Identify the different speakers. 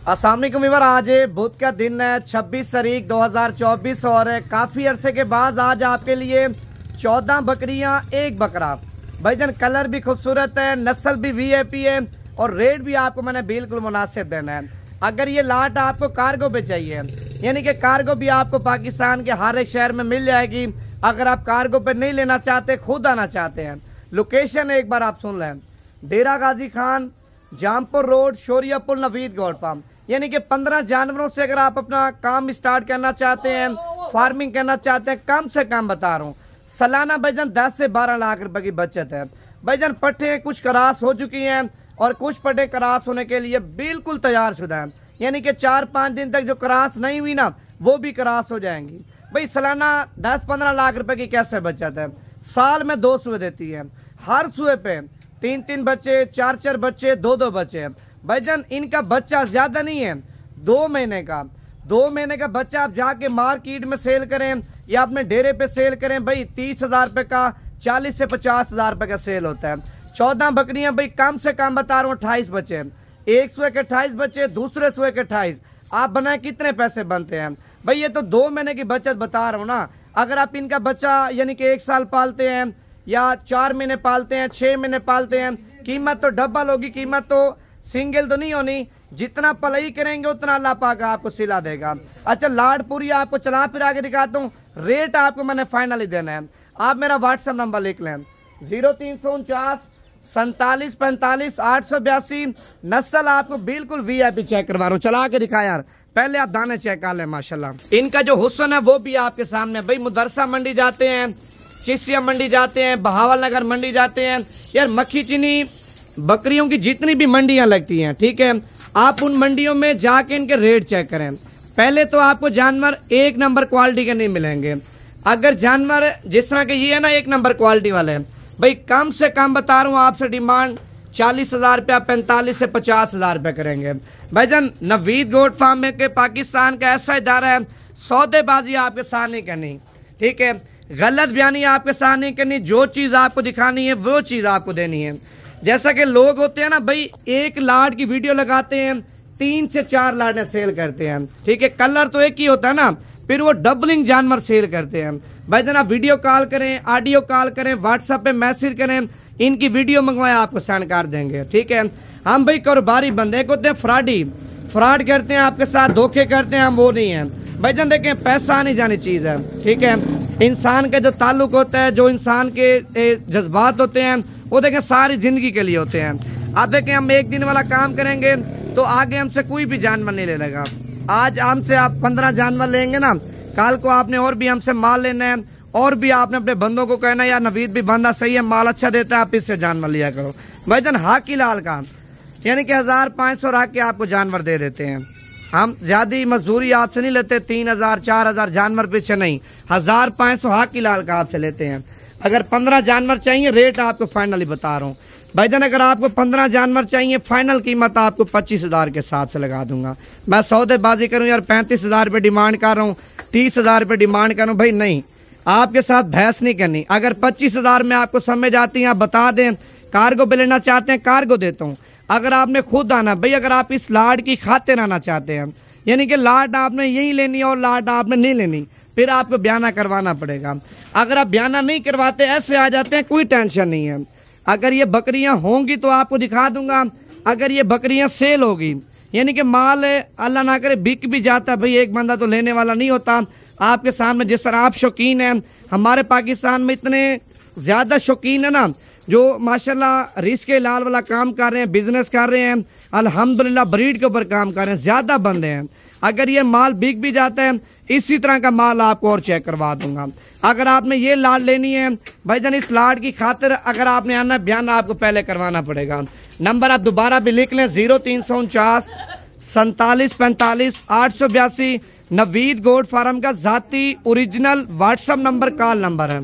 Speaker 1: अस्सलाम वालेकुम व्यूअर, आज बुध का दिन है 26 तारीख 2024 और काफ़ी अरसे के बाद आज आपके लिए 14 बकरियां एक बकरा। भाईजान कलर भी खूबसूरत है, नस्ल भी वीआईपी है और रेट भी आपको मैंने बिल्कुल मुनासिब देना है। अगर ये लाट आपको कार्गो पे चाहिए, यानी कि कार्गो भी आपको पाकिस्तान के हर एक शहर में मिल जाएगी। अगर आप कार्गो पे नहीं लेना चाहते, खुद आना चाहते हैं, लोकेशन एक बार आप सुन लें। डेरा गाजी खान, जामपुर रोड, शोरिया पुल, नवीद गोल्ड पंप। यानी कि 15 जानवरों से अगर आप अपना काम स्टार्ट करना चाहते हैं, फार्मिंग करना चाहते हैं, कम से कम बता रहा हूँ सालाना भाईजान 10 से 12 लाख रुपए की बचत है। भाईजान पट्टे कुछ करास हो चुकी हैं और कुछ पट्टे करास होने के लिए बिल्कुल तैयार शुदा हैं। यानी कि 4-5 दिन तक जो करास नहीं हुई ना, वो भी करास हो जाएंगी। भाई सालाना 10-15 लाख रुपए की कैसे बचत है। साल में 2 सुए देती है, हर सुए पे 3-3 बच्चे, 4-4 बच्चे, 2-2 बच्चे। भाईजान इनका बच्चा ज्यादा नहीं है, 2 महीने का। 2 महीने का बच्चा आप जाके मार्केट में सेल करें या अपने डेरे पे सेल करें, भाई 30,000 रुपए का 40 से 50,000 रुपए का सेल होता है। 14 बकरियां भाई कम से कम बता रहा हूँ 28 बच्चे, एक सुए के 28 बच्चे, दूसरे सुए के 28। आप बनाए कितने पैसे बनते हैं भाई। ये तो 2 महीने की बचत बता रहा हूँ ना। अगर आप इनका बच्चा यानी कि 1 साल पालते हैं या 4 महीने पालते हैं, 6 महीने पालते हैं, कीमत तो डबल होगी। कीमत तो सिंगल तो नहीं होनी, जितना पलाई करेंगे उतना अल्लाह पाक आपको सिला देगा। अच्छा लाडपुरी आपको चला फिरा के दिखाता हूँ, रेट आपको मैंने फाइनली देना है। आप मेरा व्हाट्सएप नंबर लिख लें 0349 47 45 882। नस्ल आपको बिल्कुल वीआईपी चेक करवा रहा हूँ, चला के दिखा यार। पहले आप दाने चेक कर लें, माशाल्लाह इनका जो हुस्न है वो भी आपके सामने। भाई मुदरसा मंडी जाते हैं, चिश्तिया मंडी जाते हैं, बहावल नगर मंडी जाते हैं, यार मक्खी चीनी बकरियों की जितनी भी मंडियां लगती हैं, ठीक है, आप उन मंडियों में जाके इनके रेट चेक करें। पहले तो आपको जानवर 1 नंबर क्वालिटी के नहीं मिलेंगे। अगर जानवर जिस तरह के ये है ना 1 नंबर क्वालिटी वाले, भाई कम से कम बता रहा हूँ आपसे डिमांड 40,000 रुपया, 45 से 50,000 रुपये करेंगे। भाईजान नवीद गोट फार्म में के पाकिस्तान का ऐसा इदारा है, सौदेबाजी आपके साथ नहीं करनी, ठीक है, गलत बयानी आपके साथ नहीं करनी। जो चीज़ आपको दिखानी है वो चीज़ आपको देनी है। जैसा कि लोग होते हैं ना भाई, 1 लाट की वीडियो लगाते हैं, 3 से 4 लाटें सेल करते हैं, ठीक है, कलर तो एक ही होता है ना, फिर वो डबलिंग जानवर सेल करते हैं। भाई जना वीडियो कॉल करें, ऑडियो कॉल करें, व्हाट्सएप पे मैसेज करें, इनकी वीडियो मंगवाएं, आपको सेंड कर देंगे, ठीक है। हम भाई कारोबारी बंदे को होते हैं, फ्रॉड करते हैं, आपके साथ धोखे करते हैं, हम वो नहीं है। भाई जान देखें, पैसा आनी जानी चीज़ है, ठीक है। इंसान का जो ताल्लुक होता है, जो इंसान के जज्बात होते हैं, वो देखें सारी जिंदगी के लिए होते हैं। आप देखें हम 1 दिन वाला काम करेंगे तो आगे हमसे कोई भी जानवर नहीं ले लेगा। आज हमसे आप 15 जानवर लेंगे ना, कल को आपने और भी हमसे माल लेना है और भी आपने अपने बंदों को कहना है यार नवीद भी बंदा सही है, माल अच्छा देता है, आप इससे जानवर लिया करो। भाईजान हाकी लाल का यानी कि 1500 रख के आपको जानवर दे देते हैं। हम ज्यादा मजदूरी आपसे नहीं लेते, 3000 4000 जानवर पीछे नहीं, 1500 हाकी लाल का आपसे लेते हैं। अगर 15 जानवर चाहिए, रेट आपको फाइनली बता रहा हूँ भाईजान, अगर आपको 15 जानवर चाहिए, फाइनल कीमत आपको 25,000 के हिसाब से लगा दूंगा। मैं सौदेबाजी करूँ यार 35,000 रुपये डिमांड कर रहा हूँ, 30,000 रुपये डिमांड कर रहा हूँ, भाई नहीं, आपके साथ बहस नहीं करनी। अगर 25,000 में आपको समझ आती है, आप बता दें। कार्गो पे लेना चाहते हैं, कार्गो देता हूँ। अगर आपने खुद आना भाई, अगर आप इस लाट की खातिर आना चाहते हैं, यानी कि लाट आपने यही लेनी है और लाट आपने नहीं लेनी, फिर आपको बयाना करवाना पड़ेगा। अगर आप बयाना नहीं करवाते, ऐसे आ जाते हैं, कोई टेंशन नहीं है। अगर ये बकरियां होंगी तो आपको दिखा दूंगा। अगर ये बकरियां सेल होगी, यानी कि माल अल्लाह ना करे बिक भी जाता है, भाई एक बंदा तो लेने वाला नहीं होता। आपके सामने जिस तरह आप शौकीन हैं, हमारे पाकिस्तान में इतने ज़्यादा शौकीन है ना, जो माशाल्लाह रिस्क लाल वाला काम कर रहे हैं, बिजनेस कर रहे हैं, अल्हम्दुलिल्लाह ब्रीड के ऊपर काम कर रहे हैं, ज़्यादा बंदे हैं। अगर ये माल बिक भी जाता है, इसी तरह का माल आपको और चेक करवा दूंगा। अगर आपने ये लाट लेनी है भाईजान, इस लाट की खातिर अगर आपने आना, बयान आपको पहले करवाना पड़ेगा। नंबर आप दोबारा भी लिख लें 0349 47 45 882। नवीद गोट फार्म का जाती original WhatsApp number, call number है।